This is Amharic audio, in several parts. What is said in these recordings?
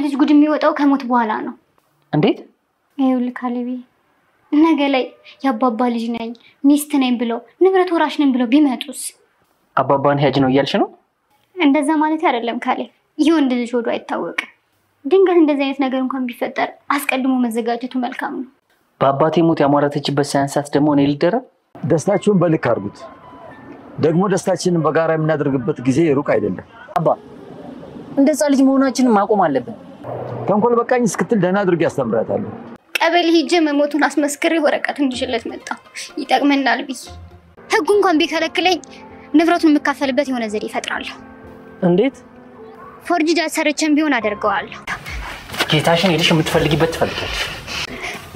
ልጅ ጉድ የሚወጣው ከሞት በኋላ ነው። እንዴት? ይኸውልህ ካሌብ ነገ ላይ ያባባ ልጅ ነኝ ሚስት ነኝ ብለው ንብረት ወራሽ ነኝ ብለው ቢመጡስ? አባባን ሄጅ ነው እያልሽ ነው? እንደዛ ማለት አይደለም ካሌብ። የወንድ ልጅ ወዶ አይታወቅም። ድንገት እንደዚህ አይነት ነገር እንኳን ቢፈጠር አስቀድሞ መዘጋጀቱ መልካም ነው። በአባቴ ሞት ያሟራተችበት ሳያንሳት ደግሞ እኔ ልደረብ? ደስታችሁን በልክ አድርጉት። ደግሞ ደስታችንን በጋራ የምናደርግበት ጊዜ ሩቅ አይደለም። አባ እንደዛ ልጅ መሆናችንን ማቆም አለብን። ተንኮል በቃኝ እስክትል ደህና አድርጌ አስተምራታለሁ። ቀበሌ ሂጄ መሞቱን አስመስክሬ ወረቀት እንድሽለት መጣ። ይጠቅመናል ብዬ ህጉ እንኳን ቢከለክለኝ ንብረቱን የምካፈልበት የሆነ ዘዴ እፈጥራለሁ። እንዴት? ፎርጅድ ሰርቼም ቢሆን አደርገዋለሁ። ጌታሽን ሄደሽ የምትፈልጊበት ትፈልጊያለሽ።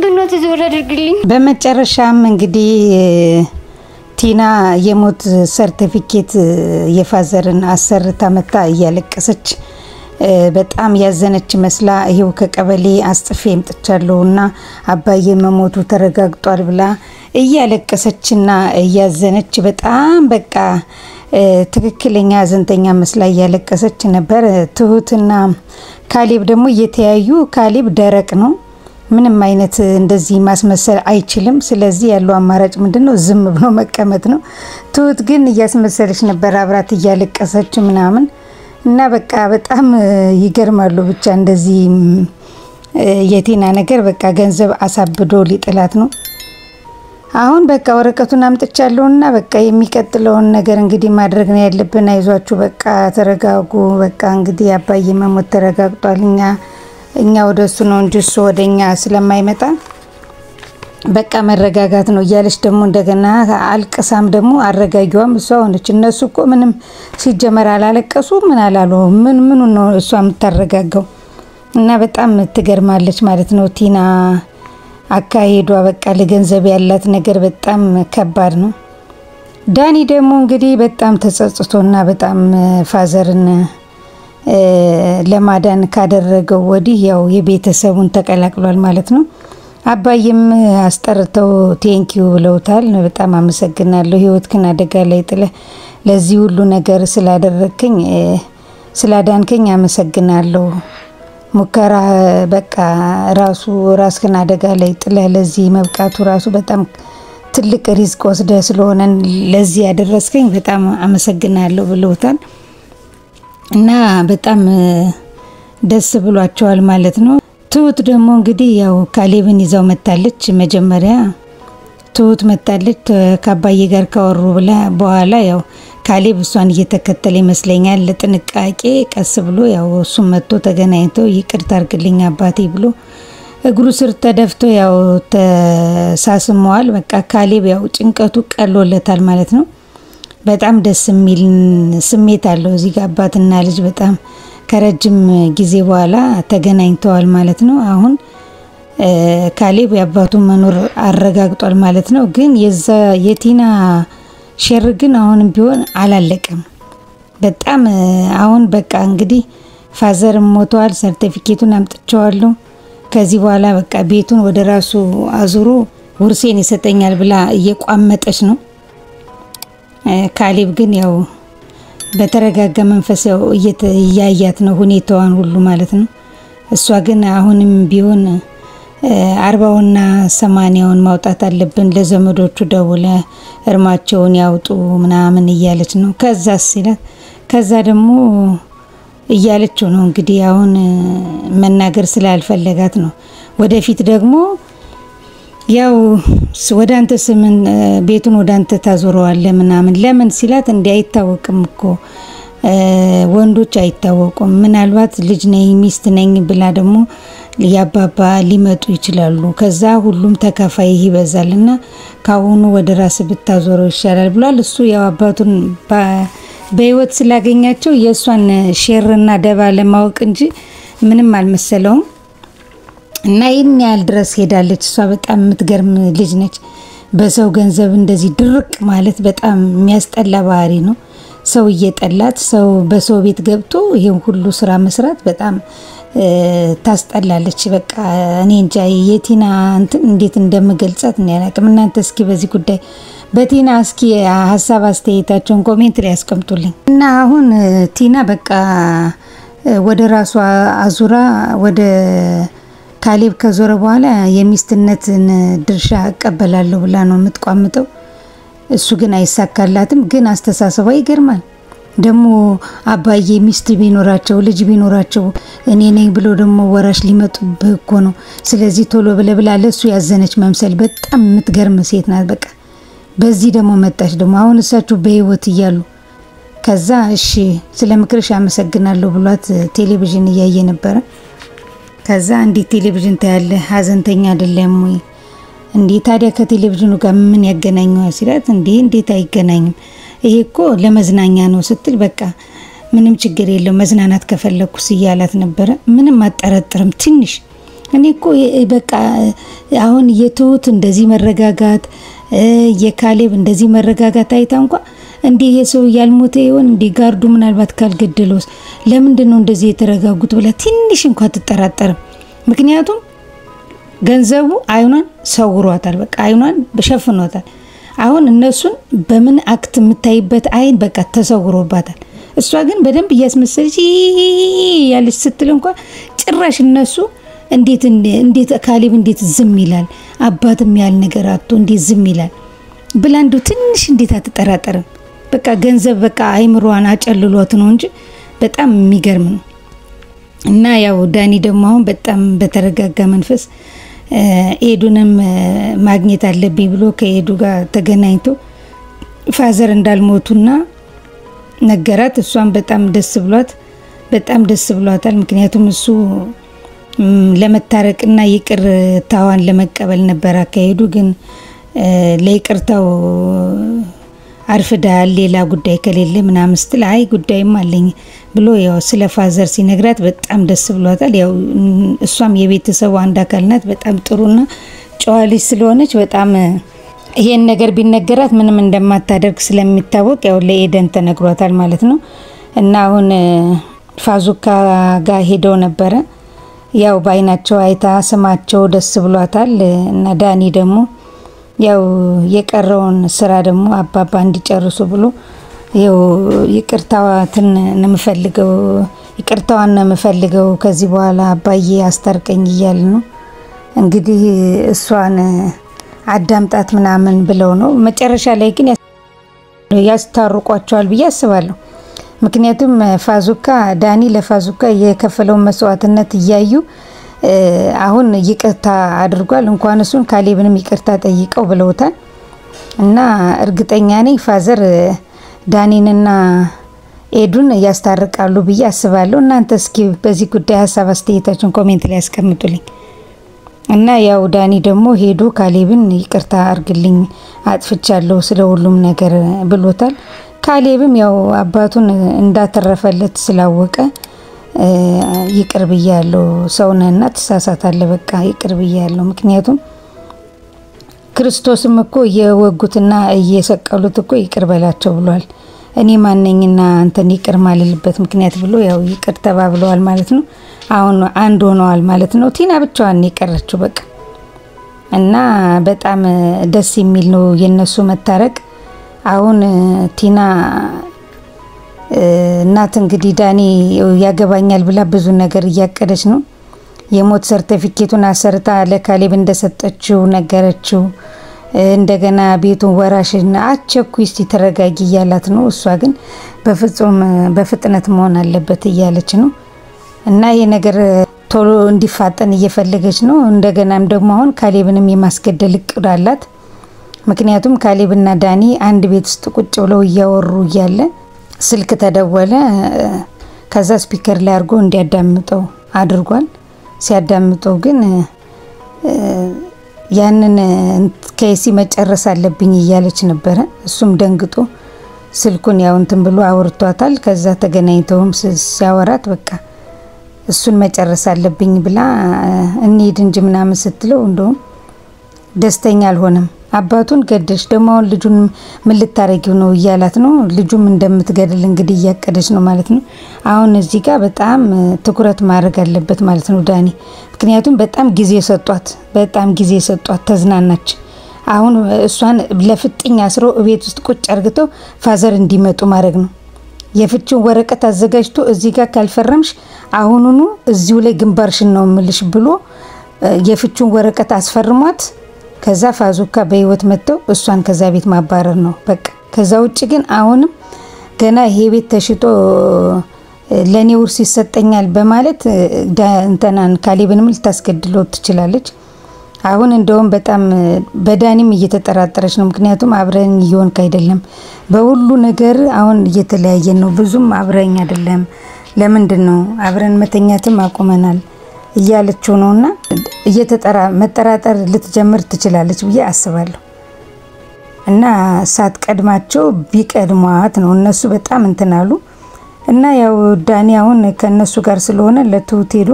ብኖት ዞር አድርግልኝ። በመጨረሻም እንግዲህ ቲና የሞት ሰርቲፊኬት የፋዘርን አሰርታ መጣ እያለቀሰች በጣም ያዘነች መስላ ይሄው ከቀበሌ አስጥፌ እምጥቻለሁና አባዬ መሞቱ ተረጋግጧል ብላ እያለቀሰችና እያዘነች በጣም በቃ ትክክለኛ ዘንተኛ መስላ እያለቀሰች ነበር። ትሁትና ካሌብ ደግሞ እየተያዩ ካሌብ ደረቅ ነው፣ ምንም አይነት እንደዚህ ማስመሰል አይችልም። ስለዚህ ያለው አማራጭ ምንድነው? ዝም ብሎ መቀመጥ ነው። ትሁት ግን እያስመሰለች ነበር አብራት እያለቀሰች ምናምን እና በቃ በጣም ይገርማሉ። ብቻ እንደዚህ የቲና ነገር በቃ ገንዘብ አሳብዶ ሊጥላት ነው። አሁን በቃ ወረቀቱን አምጥቻለሁና በቃ የሚቀጥለውን ነገር እንግዲህ ማድረግ ነው ያለብን። አይዟችሁ በቃ ተረጋጉ። በቃ እንግዲህ አባዬ መሞት ተረጋግጧል። እኛ ወደሱ ነው እንጂ እሱ ወደኛ ስለማይመጣ በቃ መረጋጋት ነው እያለች ደግሞ እንደገና አልቀሳም ደግሞ አረጋጊዋም እሷ ሆነች። እነሱ እኮ ምንም ሲጀመር አላለቀሱ ምን አላሉ። ምን ነው እሷ የምታረጋጋው? እና በጣም ትገርማለች ማለት ነው ቲና አካሄዷ። በቃ ለገንዘብ ያላት ነገር በጣም ከባድ ነው። ዳኒ ደግሞ እንግዲህ በጣም ተጸጽቶና በጣም ፋዘርን ለማዳን ካደረገው ወዲህ ያው የቤተሰቡን ተቀላቅሏል ማለት ነው። አባዬም አስጠርተው ቴንኪዩ ብለውታል። በጣም አመሰግናለሁ ህይወትክን አደጋ ላይ ጥለህ ለዚህ ሁሉ ነገር ስላደረከኝ ስላዳንከኝ አመሰግናለሁ። ሙከራ በቃ ራስክን አደጋ ላይ ጥለህ ለዚህ መብቃቱ ራሱ በጣም ትልቅ ሪስክ ወስደህ ስለሆነ ለዚህ ያደረስከኝ በጣም አመሰግናለሁ ብለውታል። እና በጣም ደስ ብሏቸዋል ማለት ነው። ትሁት ደግሞ እንግዲህ ያው ካሌብን ይዛው መጣለች። መጀመሪያ ትሁት መጣለች ከአባዬ ጋር ካወሩ በኋላ ያው ካሌብ እሷን እየተከተለ ይመስለኛል ለጥንቃቄ ቀስ ብሎ ያው እሱም መጥቶ ተገናኝተው ይቅርታ አድርግልኝ አባቴ ብሎ እግሩ ስር ተደፍቶ ያው ተሳስመዋል። በቃ ካሌብ ያው ጭንቀቱ ቀሎለታል ማለት ነው። በጣም ደስ የሚል ስሜት አለው እዚህ ጋር አባትና ልጅ በጣም ከረጅም ጊዜ በኋላ ተገናኝተዋል ማለት ነው። አሁን ካሌብ ያባቱን መኖር አረጋግጧል ማለት ነው። ግን የቲና ሸር ግን አሁንም ቢሆን አላለቀም። በጣም አሁን በቃ እንግዲህ ፋዘር ሞቷል፣ ሰርቲፊኬቱን አምጥቻለሁ። ከዚህ በኋላ በቃ ቤቱን ወደ ራሱ አዙሮ ውርሴን ይሰጠኛል ብላ እየቋመጠች ነው። ካሌብ ግን ያው በተረጋጋ መንፈስ ያው እያያት ነው ሁኔታዋን ሁሉ ማለት ነው። እሷ ግን አሁንም ቢሆን 40ና 80ውን ማውጣት አለብን ለዘመዶቹ ደውለ እርማቸውን ያውጡ ምናምን እያለች ነው። ከዛ ደግሞ እያለችው ነው እንግዲህ አሁን መናገር ስላልፈለጋት ነው። ወደፊት ደግሞ ያው ወዳንተ ስምን ቤቱን ወዳንተ ታዞረዋለህ ምናምን ለምን ሲላት እንዴ አይታወቅም እኮ ወንዶች አይታወቁም። ምናልባት ልጅ ነኝ ሚስት ነኝ ብላ ደግሞ ያባባ ሊመጡ ይችላሉ። ከዛ ሁሉም ተካፋይ ይበዛልና ካሁኑ ወደ ራስ ብታዞረው ይሻላል ብሏል። እሱ ያው አባቱን በህይወት ስላገኛቸው የሷን ሼርና ደባ ለማወቅ እንጂ ምንም አልመሰለውም። እና ይሄን ያህል ድረስ ሄዳለች። እሷ በጣም የምትገርም ልጅ ነች። በሰው ገንዘብ እንደዚህ ድርቅ ማለት በጣም የሚያስጠላ ባህሪ ነው። ሰው እየጠላት ሰው በሰው ቤት ገብቶ ይሄን ሁሉ ስራ መስራት በጣም ታስጠላለች። በቃ እኔ እንጃ የቲና እንዴት እንደምገልጻት ነው ያላቅም። እናንተ እስኪ በዚህ ጉዳይ በቲና እስኪ ሐሳብ አስተያየታችሁን ኮሜንት ላይ ያስቀምጡልኝ። እና አሁን ቲና በቃ ወደ ራሷ አዙራ ወደ ካሌብ ከዞረ በኋላ የሚስትነትን ድርሻ እቀበላለሁ ብላ ነው የምትቋምጠው። እሱ ግን አይሳካላትም። ግን አስተሳሰቧ ይገርማል። ደግሞ አባዬ ሚስት ቢኖራቸው ልጅ ቢኖራቸው እኔ ነኝ ብሎ ደግሞ ወራሽ ሊመጡብህ እኮ ነው። ስለዚህ ቶሎ ብላ ለሱ ያዘነች መምሰል በጣም የምትገርም ሴት ናት። በቃ በዚህ ደግሞ መጣች። ደግሞ አሁን እሳቸው በህይወት እያሉ ከዛ እሺ ስለ ምክርሽ አመሰግናለሁ ብሏት ቴሌቪዥን እያየ ነበረ። ከዛ እንዴት ቴሌቪዥን ታያለ ሀዘንተኛ አይደለም ወይ እንዴ? ታዲያ ከቴሌቪዥኑ ጋር ምን ያገናኘዋል ሲላት እንዴት አይገናኝም? ይሄ እኮ ለመዝናኛ ነው ስትል በቃ ምንም ችግር የለው መዝናናት ከፈለኩስ እያላት ነበረ። ምንም አጠረጥርም ትንሽ እኔ እኮ በቃ አሁን የትሁት እንደዚህ መረጋጋት የካሌብ እንደዚህ መረጋጋት አይታ እንኳን እንዴ የሰው ያልሞተ ይሆን እንዴ ጋርዱ ምናልባት ካልገደለውስ ለምንድን ነው እንደዚህ የተረጋጉት ብላ ትንሽ እንኳን ትጠራጠርም። ምክንያቱም ገንዘቡ አይኗን ሰውሯታል። በቃ አይኗን በሸፍኗታል። አሁን እነሱን በምን አክት የምታይበት አይን በቃ ተሰውሮባታል። እሷ ግን በደንብ እያስመሰለች ያለች ስትል እንኳን ጭራሽ እነሱ እንዴት ካሌብ እንዴት ዝም ይላል አባትም ያል ነገር አጥቶ እንዴት ዝም ይላል ብላ እንደው ትንሽ እንዴት አትጠራጠርም። በቃ ገንዘብ በቃ አይምሯን አጨልሏት ነው እንጂ በጣም የሚገርም ነው። እና ያው ዳኒ ደግሞ አሁን በጣም በተረጋጋ መንፈስ ኤዱንም ማግኘት አለብኝ ብሎ ከኤዱ ጋር ተገናኝቶ ፋዘር እንዳልሞቱና ነገራት። እሷም በጣም ደስ ብሏታል። ምክንያቱም እሱ ለመታረቅና ይቅርታዋን ለመቀበል ነበር አካሄዱ። ግን ለይቅርታው አርፍዳል ሌላ ጉዳይ ከሌለ ምናምን ስትል አይ ጉዳይም አለኝ ብሎ ያው ስለ ፋዘር ሲነግራት በጣም ደስ ብሏታል። ያው እሷም የቤተሰቡ አንድ አካል ናት። በጣም ጥሩና ጨዋ ልጅ ስለሆነች በጣም ይሄን ነገር ቢነገራት ምንም እንደማታደርግ ስለሚታወቅ ያው ለኤደን ተነግሯታል ማለት ነው። እና አሁን ፋዙካ ጋር ሄደው ነበረ። ያው ባይናቸው አይታ ስማቸው ደስ ብሏታል። እና ዳኒ ደግሞ ያው የቀረውን ስራ ደግሞ አባባ እንዲጨርሱ ብሎ ያው ይቅርታዋን ነው የምፈልገው ከዚህ በኋላ አባዬ አስታርቀኝ እያለ ነው እንግዲህ እሷን አዳምጣት ምናምን ብለው ነው። መጨረሻ ላይ ግን ያስታርቋቸዋል ብዬ አስባለሁ። ምክንያቱም ዳኒ ለፋዙካ የከፈለው መስዋዕትነት እያዩ አሁን ይቅርታ አድርጓል። እንኳን እሱን ካሌብንም ይቅርታ ጠይቀው ብለውታል። እና እርግጠኛ ነኝ ፋዘር ዳኒንና ኤዱን ያስታርቃሉ ብዬ አስባለሁ። እናንተ እስኪ በዚህ ጉዳይ ሀሳብ አስተያየታችሁን ኮሜንት ላይ ያስቀምጡልኝ። እና ያው ዳኒ ደግሞ ሄዶ ካሌብን ይቅርታ አርግልኝ አጥፍቻለሁ ስለ ሁሉም ነገር ብሎታል። ካሌብም ያው አባቱን እንዳተረፈለት ስላወቀ ይቅር ብያለሁ ሰውነና ተሳሳታለ በቃ ይቅር ብያለሁ። ምክንያቱም ክርስቶስም እኮ የወጉትና እየሰቀሉት እኮ ይቅር በላቸው ብሏል። እኔ ማንነኝና አንተን ይቅር ማልልበት ምክንያት ብሎ ያው ይቅር ተባብለዋል ማለት ነው። አሁን አንድ ሆነዋል ማለት ነው። ቲና ብቻዋን ይቀረችው በቃ። እና በጣም ደስ የሚል ነው የነሱ መታረቅ። አሁን ቲና እናት እንግዲህ ዳኒ ያገባኛል ብላ ብዙ ነገር እያቀደች ነው። የሞት ሰርቲፊኬቱን አሰርታ ለካሌብ እንደሰጠችው ነገረችው። እንደገና ቤቱን ወራሽና አቸኩይ እስቲ ተረጋጊ እያላት ነው። እሷ ግን በፍጥነት መሆን አለበት እያለች ነው። እና ይሄ ነገር ቶሎ እንዲፋጠን እየፈለገች ነው። እንደገናም ደግሞ አሁን ካሌብንም የማስገደል እቅድ አላት። ምክንያቱም ካሌብና ዳኒ አንድ ቤት ውስጥ ቁጭ ብለው እያወሩ እያለ ስልክ ተደወለ። ከዛ ስፒከር ላይ አድርጎ እንዲያዳምጠው አድርጓል። ሲያዳምጠው ግን ያንን ከይሲ መጨረስ አለብኝ እያለች ነበረ። እሱም ደንግጦ ስልኩን ያው እንትን ብሎ አውርቷታል። ከዛ ተገናኝተውም ሲያወራት በቃ እሱን መጨረስ አለብኝ ብላ እንሂድ እንጂ ምናምን ስትለው እንደውም ደስተኛ አልሆነም። አባቱን ገደልሽ ደግሞ አሁን ልጁን ምን ልታረጊው ነው እያላት ነው። ልጁም እንደምትገድል እንግዲህ እያቀደች ነው ማለት ነው። አሁን እዚህ ጋር በጣም ትኩረት ማድረግ አለበት ማለት ነው ዳኒ። ምክንያቱም በጣም ጊዜ ሰጧት ተዝናናች። አሁን እሷን ለፍጥኝ አስሮ ቤት ውስጥ ቁጭ አርግተው ፋዘር እንዲመጡ ማድረግ ነው። የፍቺውን ወረቀት አዘጋጅቶ እዚህ ጋር ካልፈረምሽ አሁኑኑ እዚሁ ላይ ግንባርሽን ነው ምልሽ ብሎ የፍቺውን ወረቀት አስፈርሟት ከዛ ፋዙካ በህይወት መጥተው እሷን ከዛ ቤት ማባረር ነው በቃ። ከዛ ውጭ ግን አሁንም ገና ይሄ ቤት ተሽጦ ለኔ ውርስ ይሰጠኛል በማለት እንተናን ካሌብንም ልታስገድለው ትችላለች። አሁን እንደውም በጣም በዳኒም እየተጠራጠረች ነው። ምክንያቱም አብረን ይሆን አይደለም በሁሉ ነገር አሁን እየተለያየን ነው። ብዙም አብረኝ አይደለም ለምንድነው አብረን መተኛትም አቁመናል እያለችው ነውና መጠራጠር ልትጀምር ትችላለች ብዬ አስባለሁ። እና ሳትቀድማቸው ቢቀድሟት ነው እነሱ በጣም እንትናሉ። እና ያው ዳኒ አሁን ከነሱ ጋር ስለሆነ ለትሁት ሄዶ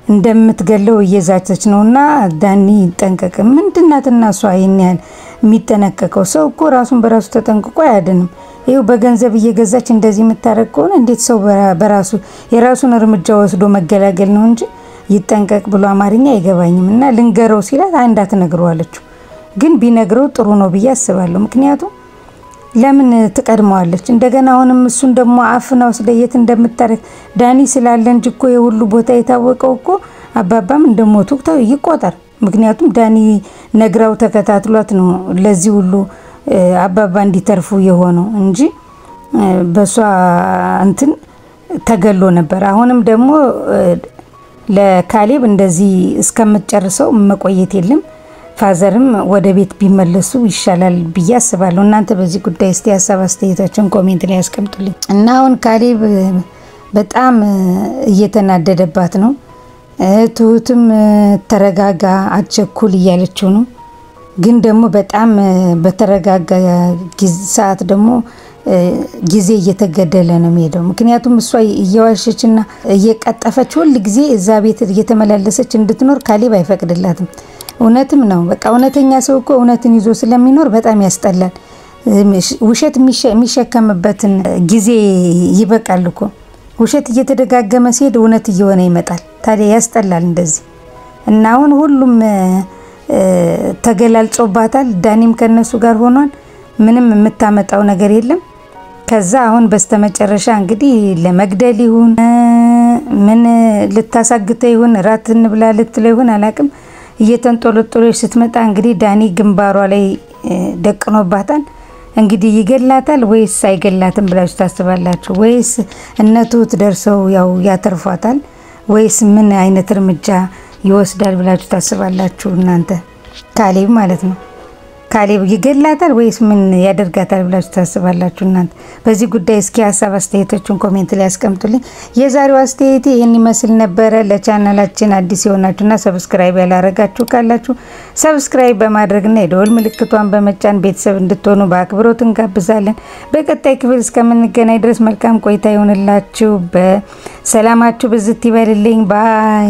እንደምትገለው እየዛተች ነውና ዳኒ ይጠንቀቅ። ምንድናትና እሷ ይሄን የሚጠነቀቀው ሰው እኮ ራሱን በራሱ ተጠንቅቆ አያድንም። ይሄው በገንዘብ እየገዛች እንደዚህ የምታረግ ከሆነ እንዴት ሰው በራሱ የራሱን እርምጃ ወስዶ መገላገል ነው እንጂ ይጠንቀቅ ብሎ አማርኛ አይገባኝም። እና ልንገረው ሲላት አንዳት ነግረዋለች። ግን ቢነግረው ጥሩ ነው ብዬ አስባለሁ። ምክንያቱም ለምን ትቀድመዋለች? እንደገና አሁንም እሱን ደግሞ አፍና ወስደየት እንደምታረግ ዳኒ ስላለ እንጂ እኮ የሁሉ ቦታ የታወቀው እኮ አባባም እንደሞቱ ይቆጠር። ምክንያቱም ዳኒ ነግራው ተከታትሏት ነው ለዚህ ሁሉ አባባ እንዲተርፉ የሆነው እንጂ በሷ እንትን ተገሎ ነበር። አሁንም ደግሞ ለካሌብ እንደዚህ እስከምትጨርሰው መቆየት የለም። ፋዘርም ወደ ቤት ቢመለሱ ይሻላል ብዬ አስባለሁ። እናንተ በዚህ ጉዳይ እስቲ ሀሳብ አስተያየታችሁን ኮሜንት ላይ ያስቀምጡልኝ። እና አሁን ካሌብ በጣም እየተናደደባት ነው። ትሁትም ተረጋጋ አትቸኩል እያለችው ነው። ግን ደግሞ በጣም በተረጋጋ ሰዓት ደግሞ ጊዜ እየተገደለ ነው የሚሄደው። ምክንያቱም እሷ እየዋሸችና እየቀጠፈች ሁሉ ጊዜ እዛ ቤት እየተመላለሰች እንድትኖር ካሌብ አይፈቅድላትም። እውነትም ነው በቃ እውነተኛ ሰው እኮ እውነትን ይዞ ስለሚኖር በጣም ያስጠላል። ውሸት የሚሸከምበትን ጊዜ ይበቃል እኮ። ውሸት እየተደጋገመ ሲሄድ እውነት እየሆነ ይመጣል። ታዲያ ያስጠላል እንደዚህ። እና አሁን ሁሉም ተገላልጾባታል። ዳኒም ከነሱ ጋር ሆኗል። ምንም የምታመጣው ነገር የለም። ከዛ አሁን በስተመጨረሻ እንግዲህ ለመግደል ይሁን ምን ልታሳግተው ይሁን ራት እንብላ ልትለው ይሁን አላቅም እየተንጦለጦለች ስትመጣ እንግዲህ ዳኒ ግንባሯ ላይ ደቅኖባታል። እንግዲህ ይገላታል ወይስ አይገላትም ብላችሁ ታስባላችሁ? ወይስ እነቱት ደርሰው ያው ያተርፏታል? ወይስ ምን አይነት እርምጃ ይወስዳል ብላችሁ ታስባላችሁ እናንተ? ካሌብ ማለት ነው። ካሌብ ይገላታል ወይስ ምን ያደርጋታል ብላችሁ ታስባላችሁ እናንተ? በዚህ ጉዳይ እስኪ ሀሳብ አስተያየቶችን ኮሜንት ላይ አስቀምጡልኝ። የዛሬው አስተያየቴ ይሄን ይመስል ነበረ። ለቻናላችን አዲስ የሆናችሁና ሰብስክራይብ ያላረጋችሁ ካላችሁ ሰብስክራይብ በማድረግና የደወል ምልክቷን በመጫን ቤተሰብ እንድትሆኑ በአክብሮት እንጋብዛለን። በቀጣይ ክፍል እስከምንገናኝ ድረስ መልካም ቆይታ ይሁንላችሁ። በሰላማችሁ ብዝት ይበልልኝ። ባይ